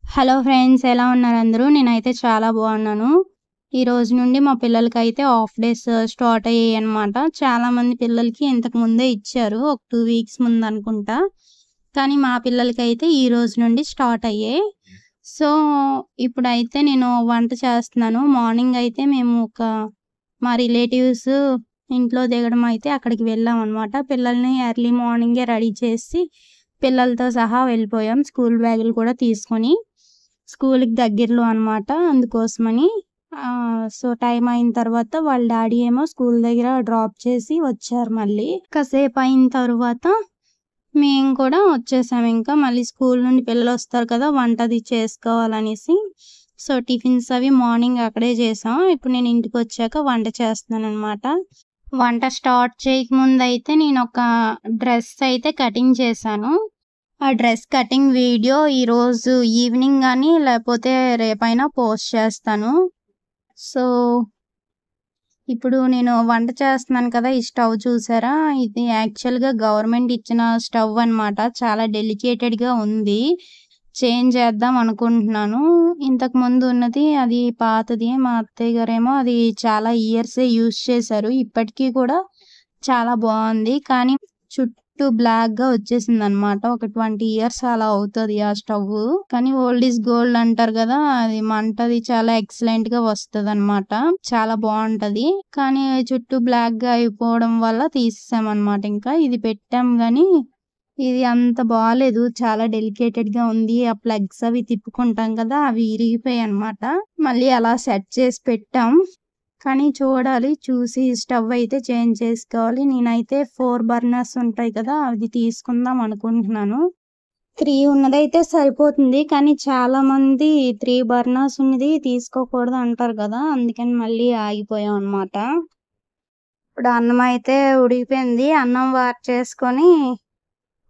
Hello friends, ఎలా ఉన్నారు అందరూ? నేనైతే చాలా బాగున్నాను. ఈ రోజు నుండి మా పిల్లలకైతే హాఫ్ డేస్ స్టార్ట్ అయ్యాయన్నమాట. చాలామంది పిల్లలకి ఇంతకు ముందే ఇచ్చారు. ఒక 2 వీక్స్ ముందు అనుకుంటా. కానీ మా పిల్లలకైతే ఈ రోజు నుండి స్టార్ట్ అయ్యాయి. సో, ఇప్పుడైతే నేను వంట చేస్తున్నాను. మార్నింగ్ అయితే మేము మా రిలేటివ్స్ ఇంట్లో దిగడం అయితే అక్కడికి వెళ్ళామన్నమాట. పిల్లల్ని ఎర్లీ మార్నింగే రెడీ చేసి పిల్లలతో సహా వెళ్ళిపోయాం. స్కూల్ బ్యాగులు కూడా తీసుకొని. స్కూల్‌కి దగ్గరలో అనమాట. అందుకోసమని సో, టైం అయిన తర్వాత వాళ్ళ డాడీ ఏమో స్కూల్ దగ్గర డ్రాప్ చేసి వచ్చారు మళ్ళీ. కాసేపు అయిన తర్వాత మేము కూడా వచ్చేసాము ఇంకా. మళ్ళీ స్కూల్ నుండి పిల్లలొస్తారు కదా! వంట అది చేసుకోవాలనేసి. సో, టిఫిన్స్ అవి మార్నింగ్ అక్కడే చేసాం. ఇప్పుడు నేను ఇంటికొచ్చాక వంట చేస్తున్నాననమాట. వంట స్టార్ట్ చేయకముందయితే నేనొక డ్రెస్ అయితే కటింగ్ చేశాను. ఆ డ్రెస్ కటింగ్ వీడియో ఈరోజు ఈవినింగ్ గానీ లేకపోతే రేపైనా పోస్ట్ చేస్తాను. సో, ఇప్పుడు నేను వంట చేస్తున్నాను కదా! ఈ స్టవ్ చూసారా? ఇది యాక్చువల్‌గా గవర్నమెంట్ ఇచ్చిన స్టవ్ అనమాట. చాలా డెలికేటెడ్‌గా ఉంది. చేంజ్ చేద్దాం అనుకుంటున్నాను. ఇంతకుముందు ఉన్నది అది పాతది. మా అత్తయ్య గారేమో అది చాలా ఇయర్సే యూజ్ చేశారు. ఇప్పటికీ కూడా చాలా బావుంది. కానీ చుట్టూ బ్లాక్‌గా వచ్చేసిందనమాట. ఒక 20 ఇయర్స్ అలా అవుతది ఆ స్టవ్వు. కానీ ఓల్డ్ ఈజ్ గోల్డ్ అంటారు కదా! అది మంటది చాలా ఎక్సలెంట్‌గా వస్తదనమాట. చాలా బావుంటది. కానీ చుట్టూ బ్లాక్‌గా అయిపోవడం వల్ల తీసేసామనమాట ఇంకా. ఇది పెట్టాం గానీ ఇది అంత బాలేదు. చాలా డెలికేటెడ్‌గా ఉంది. ఆ ప్లగ్స్ అవి తిప్పుకుంటాం కదా! అవి ఇరిగిపోయాయన్నమాట. మళ్ళీ అలా సెట్ చేసి పెట్టాం. కానీ చూడాలి. చూసి స్టవ్ అయితే చేంజ్ చేసుకోవాలి. నేనైతే 4 బర్నర్స్ ఉంటాయి కదా! అది తీసుకుందాం అనుకుంటున్నాను. 3 ఉన్నదైతే సరిపోతుంది. కానీ చాలామంది 3 బర్నర్స్ ఉన్నది తీసుకోకూడదు అంటారు కదా! అందుకని మళ్ళీ ఆగిపోయాం అన్నమాట. ఇప్పుడు అన్నం అయితే ఉడికిపోయింది. అన్నం వార్చేసుకొని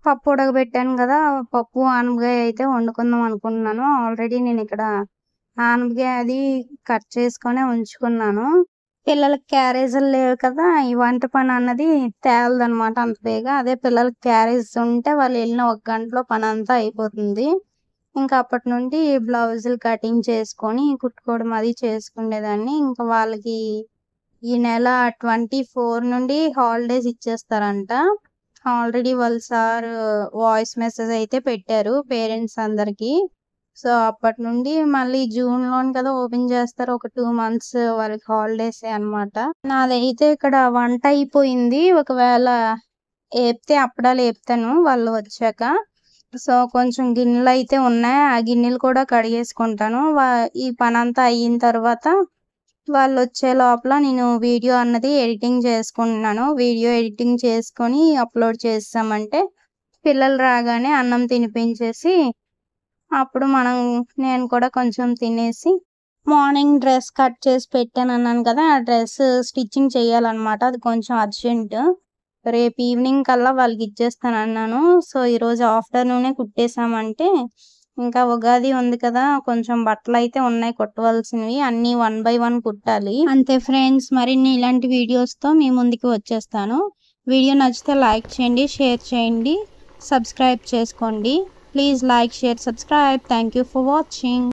పప్పు ఉడకబెట్టాను కదా! పప్పు ఆనపకాయ అయితే వండుకుందాం అనుకుంటున్నాను. ఆల్రెడీ నేనిక్కడ ఆనపకాయ అది కట్ చేసుకొనే ఉంచుకున్నాను. పిల్లలకి క్యారేజీలు లేవు కదా! ఈ వంట పని అన్నది తేలదనమాట అంత బేగా. అదే పిల్లలకి క్యారేజ్ ఉంటే వాళ్ళు వెళ్ళిన ఒక గంటలో పనంతా అయిపోతుంది. ఇంకా అప్పటి నుండి బ్లౌజులు కటింగ్ చేసుకొని కుట్టుకోవడం అది చేసుకునేదాన్ని. ఇంకా వాళ్ళకి ఈ నెల 24 నుండి హాలిడేస్ ఇచ్చేస్తారంట. ఆల్రెడీ వాళ్ళ సార్ వాయిస్ మెసేజ్ అయితే పెట్టారు పేరెంట్స్ అందరికి. సో, అప్పటి నుండి మళ్ళీ జూన్‌లోనే కదా ఓపెన్ చేస్తారు. ఒక 2 మంత్స్ వాళ్ళకి హాలిడేసే అనమాట. నాదైతే ఇక్కడ వంట అయిపోయింది. ఒకవేళ ఏపితే అప్పడాలు ఏపుతాను వాళ్ళు వచ్చాక. సో, కొంచెం గిన్నెలయితే ఉన్నాయి. ఆ గిన్నెలు కూడా కడిగేసుకుంటాను. ఈ పనంతా అయిన తర్వాత వాళ్ళొచ్చే లోపల నేను వీడియో అన్నది ఎడిటింగ్ చేసుకుంటున్నాను. వీడియో ఎడిటింగ్ చేసుకొని అప్‌లోడ్ చేసేసామంటే పిల్లలు రాగానే అన్నం తినిపించేసి అప్పుడు నేను కూడా కొంచెం తినేసి మార్నింగ్ డ్రెస్ కట్ చేసి పెట్టానన్నాను కదా! ఆ డ్రెస్ స్టిచ్చింగ్ చేయాలన్నమాట. అది కొంచెం అర్జెంట్. రేపు ఈవినింగ్ కల్లా వాళ్ళకిచ్చేస్తానన్నాను. సో, ఈరోజు ఆఫ్టర్‌నూనే కుట్టేసామంటే ఇంకా ఉగాది ఉంది కదా! కొంచెం బట్టలయితే ఉన్నాయి కుట్టవలసినవి. అన్నీ 1 బై 1 కుట్టాలి. అంతే ఫ్రెండ్స్, మరిన్ని ఇలాంటి వీడియోస్‌తో మీ ముందుకి వచ్చేస్తాను. వీడియో నచ్చితే లైక్ చేయండి, షేర్ చేయండి, సబ్స్క్రైబ్ చేసుకోండి. Please like, share, subscribe. Thank you for watching.